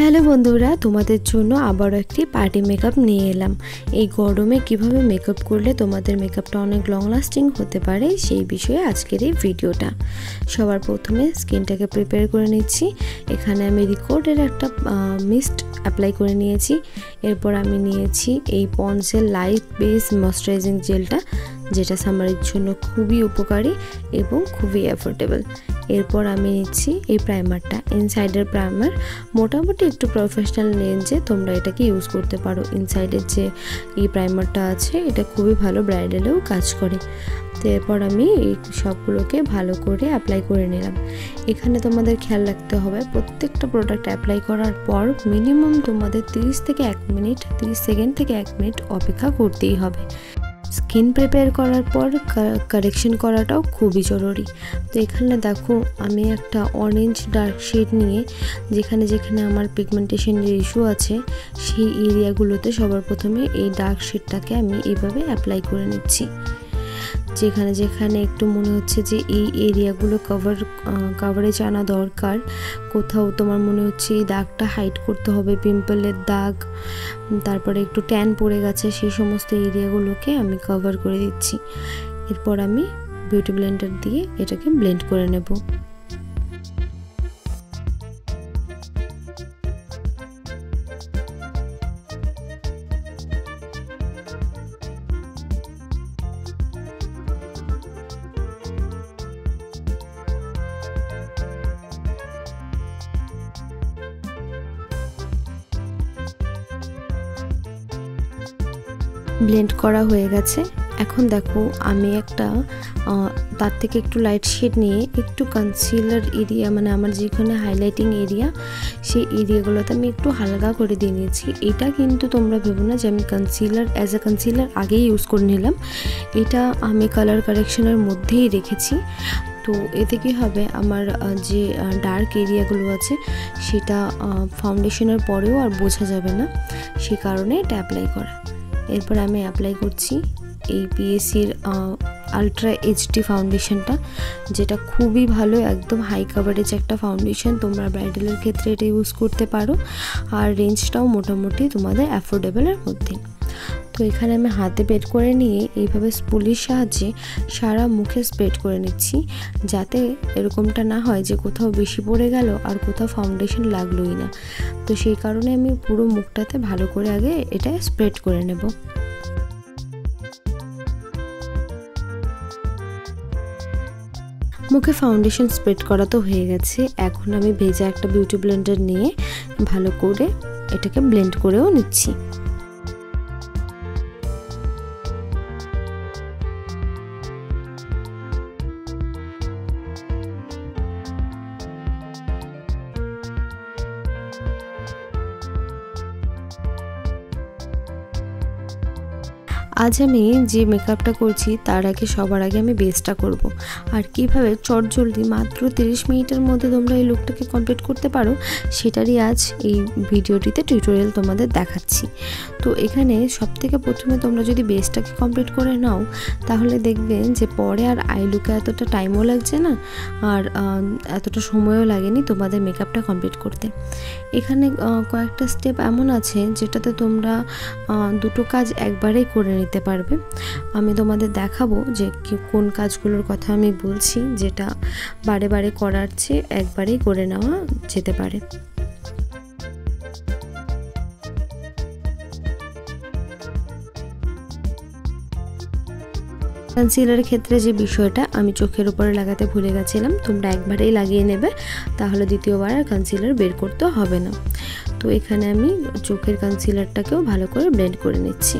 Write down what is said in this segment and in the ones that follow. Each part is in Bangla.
হ্যালো বন্ধুরা, তোমাদের জন্য আবারও একটি পার্টি মেকআপ নিয়ে এলাম। এই গরমে কিভাবে মেকআপ করলে তোমাদের মেকআপটা অনেক লং লাস্টিং হতে পারে সেই বিষয়ে আজকের এই ভিডিওটা। সবার প্রথমে স্কিনটাকে প্রিপেয়ার করে নিচ্ছি। এখানে আমি রিকোডের একটা মিস্ট অ্যাপ্লাই করে নিয়েছি। এরপর আমি নিয়েছি এই পন্ডসের লাইট বেস ময়শ্চারাইজিং জেলটা, যেটা সামারের জন্য খুবই উপকারী এবং খুবই অ্যাফোর্ডেবল। এরপর আমি নিচ্ছি এই প্রাইমারটা, ইনসাইডের প্রাইমার। মোটামুটি একটু প্রফেশনাল রেঞ্জে তোমরা এটাকে ইউজ করতে পারো। ইনসাইডের যে এই প্রাইমারটা আছে এটা খুবই ভালো, ব্রাইডালেও কাজ করে। তো এরপর আমি এই সবগুলোকে ভালো করে অ্যাপ্লাই করে নিলাম। এখানে তোমাদের খেয়াল রাখতে হবে প্রত্যেকটা প্রোডাক্ট অ্যাপ্লাই করার পর মিনিমাম তোমাদের 30 সেকেন্ড থেকে 1 মিনিট অপেক্ষা করতেই হবে। স্কিন প্রিপেয়ার করার পর কারেকশন করাটাও খুবই জরুরি। তো এখানে দেখো আমি একটা অরেঞ্জ ডার্ক শেড নিয়ে যেখানে যেখানে আমার পিগমেন্টেশনের ইস্যু আছে সেই এরিয়াগুলোতে সবার প্রথমে এই ডার্ক শেডটাকে আমি এইভাবে অ্যাপ্লাই করে নিচ্ছি। যেখানে যেখানে একটু মনে হচ্ছে যে এই এরিয়াগুলো কাভারেজ আনা দরকার, কোথাও তোমার মনে হচ্ছে এই দাগটা হাইড করতে হবে, পিম্পলের দাগ, তারপরে একটু ট্যান পড়ে গেছে, সেই সমস্ত এরিয়াগুলোকে আমি কভার করে দিচ্ছি। এরপর আমি বিউটি ব্লেন্ডার দিয়ে এটাকে ব্লেন্ড করে নেব। ব্লেন্ড করা হয়ে গেছে। এখন দেখো আমি একটা তার থেকে একটু লাইট শেড নিয়ে একটু কনসিলার এরিয়া, মানে আমার যেখানে হাইলাইটিং এরিয়া সেই এরিয়াগুলোতে আমি একটু হালকা করে দিয়ে নিয়েছি। এটা কিন্তু তোমরা ভেবো না যে আমি কনসিলার আগেই ইউজ করে নিলাম, এটা আমি কালার কারেকশনের মধ্যেই রেখেছি। তো এতে কী হবে, আমার যে ডার্ক এরিয়াগুলো আছে সেটা ফাউন্ডেশনের পরেও আর বোঝা যাবে না, সেই কারণে এটা অ্যাপ্লাই করা। এরপর আমি অ্যাপ্লাই করছি এই পিএসির আলট্রা এইচডি ফাউন্ডেশনটা, যেটা খুবই ভালো, একদম হাই কাভারেজ একটা ফাউন্ডেশন। তোমরা ব্রাইডালের ক্ষেত্রে এটা ইউজ করতে পারো, আর রেঞ্জটাও মোটামুটি তোমাদের অ্যাফোর্ডেবলের মধ্যে। তো এখানে আমি হাতে বের করে নিয়ে এইভাবে স্পুলির সাহায্যে সারা মুখে স্প্রেড করে নিচ্ছি, যাতে এরকমটা না হয় যে কোথাও বেশি পড়ে গেল আর কোথাও ফাউন্ডেশন লাগলোই না। তো সেই কারণে আমি পুরো মুখটাতে ভালো করে আগে এটা স্প্রেড করে নেব। মুখে ফাউন্ডেশন স্প্রেড করা তো হয়ে গেছে। এখন আমি ভেজা একটা বিউটি ব্লেন্ডার নিয়ে ভালো করে এটাকে ব্লেন্ড করেও নিচ্ছি। আজ আমি যে মেকআপটা করছি তার আগে সবার আগে আমি বেসটা করব, আর কিভাবে চটজলদি মাত্র 30 মিনিটের মধ্যে তোমরা এই লুকটাকে কমপ্লিট করতে পারো সেটারই আজ এই ভিডিওটিতে টিউটোরিয়াল তোমাদের দেখাচ্ছি। তো এখানে সবথেকে প্রথমে তোমরা যদি বেসটাকে কমপ্লিট করে নাও তাহলে দেখবেন যে পরে আর আই লুকে এতটা টাইমও লাগছে না, আর এতটা সময়ও লাগেনি তোমাদের মেকআপটা কমপ্লিট করতে। এখানে কয়েকটা স্টেপ এমন আছে যেটাতে তোমরা দুটো কাজ একবারেই করে নিতে পারবে। আমি তোমাদের দেখাবো যে কোন কাজগুলোর কথা আমি বলছি, যেটা বারে বারে করার চেয়ে একবারেই করে নেওয়া যেতে পারে। কনসিলারের ক্ষেত্রে যে বিষয়টা আমি চোখের উপরে লাগাতে ভুলে গেছিলাম, তোমরা একবারেই লাগিয়ে নেবে, তাহলে দ্বিতীয়বার আর কনসিলার বের করতে হবে না। তো এখানে আমি চোখের কনসিলারটাকেও ভালো করে ব্লেন্ড করে নিচ্ছি।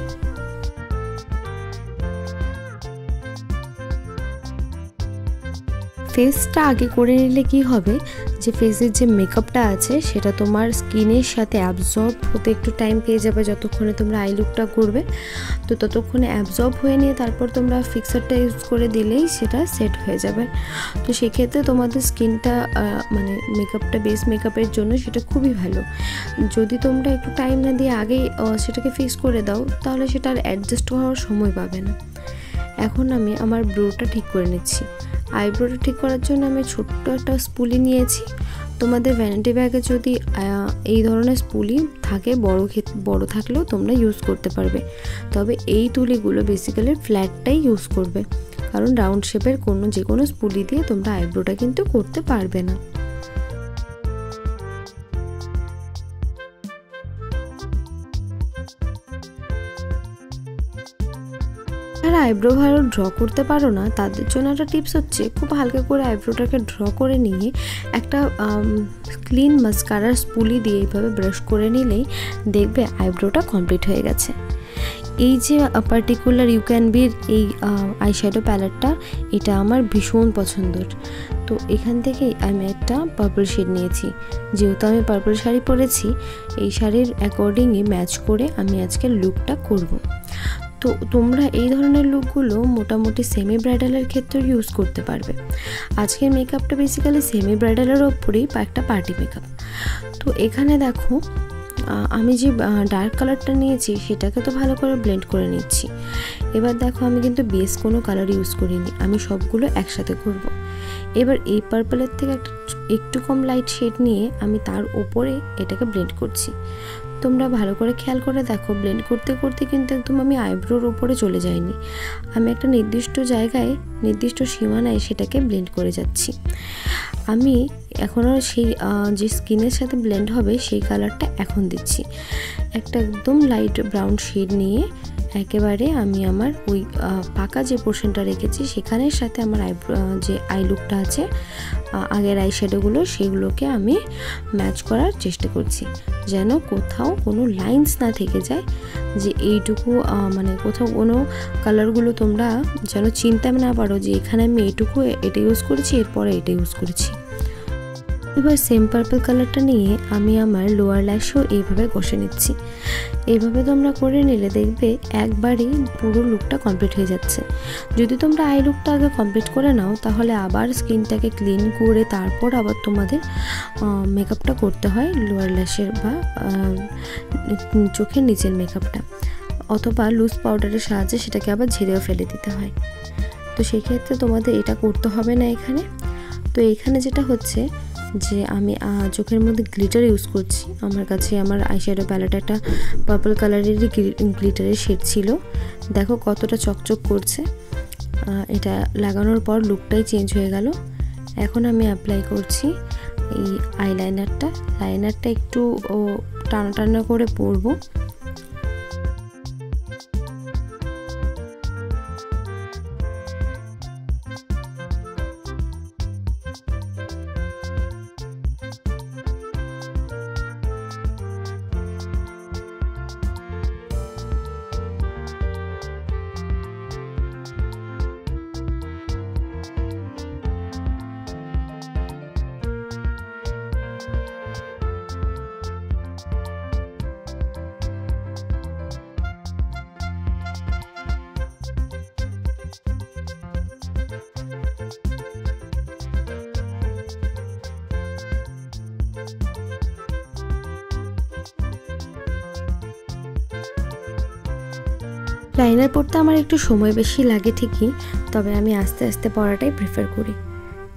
ফেসটা আগে করে নিলে কি হবে, যে ফেসের যে মেকআপটা আছে সেটা তোমার স্কিনের সাথে অ্যাবজর্ব হতে একটু টাইম পেয়ে যাবে যতক্ষণে তোমরা আই লুকটা করবে। তো ততক্ষণে অ্যাবজর্ব হয়ে নিয়ে তারপর তোমরা ফিক্সারটা ইউজ করে দিলেই সেটা সেট হয়ে যাবে। তো সেক্ষেত্রে তোমাদের স্কিনটা মানে মেকআপটা বেস মেকআপের জন্য সেটা খুবই ভালো। যদি তোমরা একটু টাইম না দিয়ে আগেই সেটাকে ফিক্স করে দাও তাহলে সেটা আর অ্যাডজাস্ট হওয়ার সময় পাবে না। এখন আমি আমার ব্রোটা ঠিক করে নিচ্ছি। আইব্রোটা ঠিক করার জন্য আমি ছোট্ট একটা স্পুলি নিয়েছি, তোমাদের ভ্যানিটি ব্যাগে যদি এই ধরনের স্পুলি থাকে বড় থাকলেও তোমরা ইউজ করতে পারবে, তবে এই তুলিগুলো বেসিক্যালি ফ্ল্যাটটাই ইউজ করবে, কারণ রাউন্ড শেপের যে কোনো স্পুলি দিয়ে তোমরা আইব্রোটা কিন্তু করতে পারবে না। যারা আইব্রো ভালো ড্র করতে পারো না তাদের জন্য একটা টিপস হচ্ছে, খুব হালকা করে আইব্রোটাকে ড্র করে নিয়ে একটা ক্লিন মাস্কারার স্পুলি দিয়ে এইভাবে ব্রাশ করে নিলেই দেখবে আইব্রোটা কমপ্লিট হয়ে গেছে। এই যে পার্টিকুলার ইউ ক্যান বির এই আইশ্যাডো প্যালেটটা, এটা আমার ভীষণ পছন্দের। তো এখান থেকেই আমি একটা পার্পল শেড নিয়েছি, যেহেতু আমি পার্পল শাড়ি পরেছি, এই শাড়ির অ্যাকর্ডিংই ম্যাচ করে আমি আজকে লুকটা করব। তো তোমরা এই ধরনের লুকগুলো মোটামুটি সেমি ব্রাইডালের ক্ষেত্রে ইউজ করতে পারবে। আজকের মেকআপটা বেসিক্যালি সেমি ব্রাইডালের ওপরেই একটা পার্টি মেকআপ। তো এখানে দেখো আমি যে ডার্ক কালারটা নিয়েছি সেটাকে তো ভালো করে ব্লেন্ড করে নিচ্ছি। এবার দেখো আমি কিন্তু বেস কোনো কালার ইউজ করিনি, আমি সবগুলো একসাথে করব। এবার এই পার্পলের থেকে একটু কম লাইট শেড নিয়ে আমি তার ওপরে এটাকে ব্লেন্ড করছি। তোমরা ভালো করে খেয়াল করে দেখো, ব্লেন্ড করতে করতে কিন্তু একদম আমি আইব্রোর ওপরে চলে যাইনি, আমি একটা নির্দিষ্ট জায়গায় নির্দিষ্ট সীমানায় সেটাকে ব্লেন্ড করে যাচ্ছি। আমি এখনও সেই যে স্কিনের সাথে ব্লেন্ড হবে সেই কালারটা এখন দিচ্ছি। একটা একদম লাইট ব্রাউন শেড নিয়ে একেবারে আমি আমার ওই পাকা যে পোর্শনটা রেখেছি সেখানের সাথে আমার যে আই লুকটা আছে, আগের আই শ্যাডোগুলো, সেগুলোকে আমি ম্যাচ করার চেষ্টা করছি, যেন কোথাও কোনো লাইন্স না থেকে যায়, যে এইটুকু মানে কোথাও কোনো কালারগুলো তোমরা যেন চিনতে না পারো যে এখানে আমি এইটুকু এটা ইউজ করেছি, এরপরে এটা ইউজ করেছি। এবার সেম পার্পল কালারটা নিয়ে আমি আমার লোয়ার ল্যাশও এইভাবে ঘষে নিচ্ছি। এইভাবে তোমরা করে নিলে দেখবে একবারই পুরো লুকটা কমপ্লিট হয়ে যাচ্ছে। যদি তোমরা আই লুকটা আগে কমপ্লিট করে নাও তাহলে আবার স্কিনটাকে ক্লিন করে তারপর আবার তোমাদের মেকআপটা করতে হয়, লোয়ার ল্যাশের বা চোখের নিচের মেকআপটা, অথবা লুজ পাউডারের সাহায্যে সেটাকে আবার ঝেড়েও ফেলে দিতে হয়। তো সেক্ষেত্রে তোমাদের এটা করতে হবে না এখানে। তো এখানে যেটা হচ্ছে যে আমি চোখের মধ্যে গ্লিটার ইউজ করছি। আমার কাছে আমার আইশ্যাডো প্যালেট একটা পার্পল কালারেরই গ্লিটারের শেড ছিল, দেখো কতটা চকচক করছে। এটা লাগানোর পর লুকটাই চেঞ্জ হয়ে গেল। এখন আমি অ্যাপ্লাই করছি এই লাইনারটা একটু টানা টানা করে পরবো। লাইনার পরতে আমার একটু সময় বেশি লাগে ঠিকই, তবে আমি আস্তে আস্তে পরাটাই প্রেফার করি।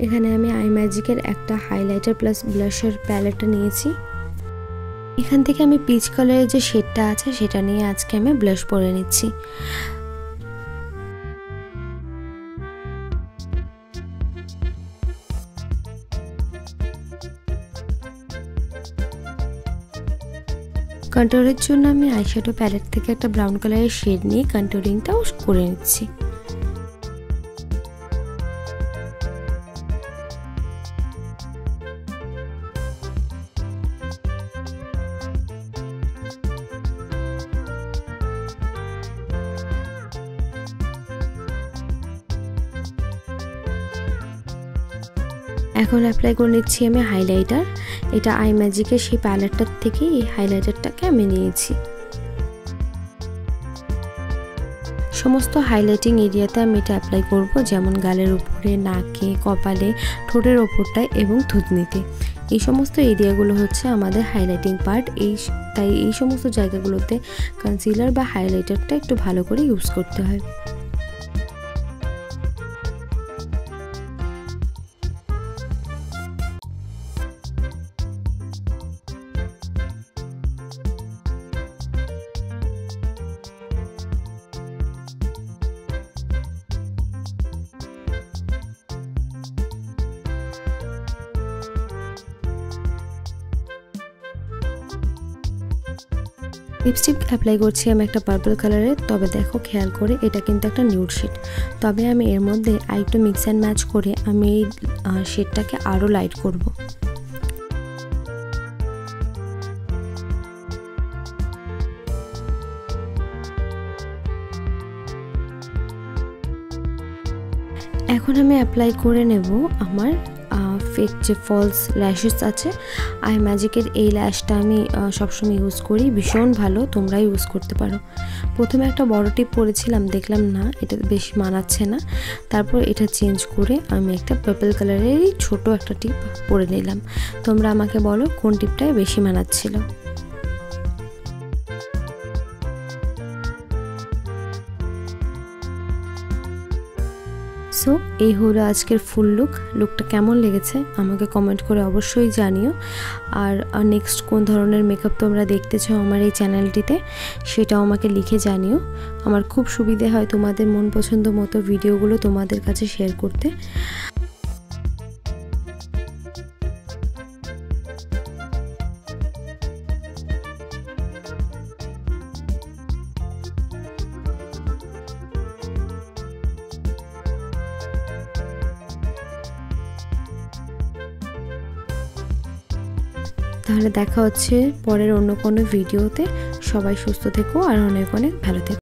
এখানে আমি আই ম্যাজিকের একটা হাইলাইটার প্লাস ব্লাশার প্যালেটটা নিয়েছি। এখান থেকে আমি পিচ কালারের যে শেডটা আছে সেটা নিয়ে আজকে আমি ব্লাশ পরে নিচ্ছি। কন্ট্রোলের জন্য আমি আইশ্যাডো প্যালেট থেকে একটা ব্রাউন কালারের শেড নিয়ে কন্ট্রোলিংটাও করে নিচ্ছি। এখন অ্যাপ্লাই করে নিচ্ছি আমি হাইলাইটার। এটা আই ম্যাজিকের সেই প্যালেটটার থেকে এই হাইলাইটারটাকে আমি নিয়েছি। সমস্ত হাইলাইটিং এরিয়াতে আমি এটা অ্যাপ্লাই করব, যেমন গালের উপরে, নাকে, কপালে, ঠোঁটের ওপরটায় এবং থুতনিতে। এই সমস্ত এরিয়াগুলো হচ্ছে আমাদের হাইলাইটিং পার্ট। তাই এই সমস্ত জায়গাগুলোতে কনসিলার বা হাইলাইটারটা একটু ভালো করে ইউজ করতে হয়। লিপস্টিক অ্যাপ্লাই করছি আমি একটা পার্পল কালারের, তবে দেখো খেয়াল করে এটা কিন্তু একটা নিউড শেড। তবে আমি এর মধ্যে আরেকটু মিক্স অ্যান্ড ম্যাচ করে আমি এই শেডটাকে আরও লাইট করব। এখন আমি অ্যাপ্লাই করে নেব আমার ফেক যে ফলস ল্যাশেস আছে। আই ম্যাজিকের এই ল্যাশটা আমি সবসময় ইউজ করি, ভীষণ ভালো, তোমরা ইউজ করতে পারো। প্রথমে একটা বড় টিপ পরেছিলাম, দেখলাম না এটা বেশি মানাচ্ছে না, তারপর এটা চেঞ্জ করে আমি একটা পার্পল কালারেরই ছোট একটা টিপ পরে নিলাম। তোমরা আমাকে বলো কোন টিপটাই বেশি মানাচ্ছিল। সো এই হলো আজকের ফুল লুকটা কেমন লেগেছে আমাকে কমেন্ট করে অবশ্যই জানিও। আর নেক্সট কোন ধরনের মেকআপ তোমরা দেখতে চাও আমার এই চ্যানেলটিতে সেটাও আমাকে লিখে জানিও। আমার খুব সুবিধে হয় তোমাদের মন পছন্দ মতো ভিডিওগুলো তোমাদের কাছে শেয়ার করতে। তাহলে দেখা হচ্ছে পরের অন্য কোনো ভিডিওতে। সবাই সুস্থ থেকো আর অনেক অনেক ভালো থেকো।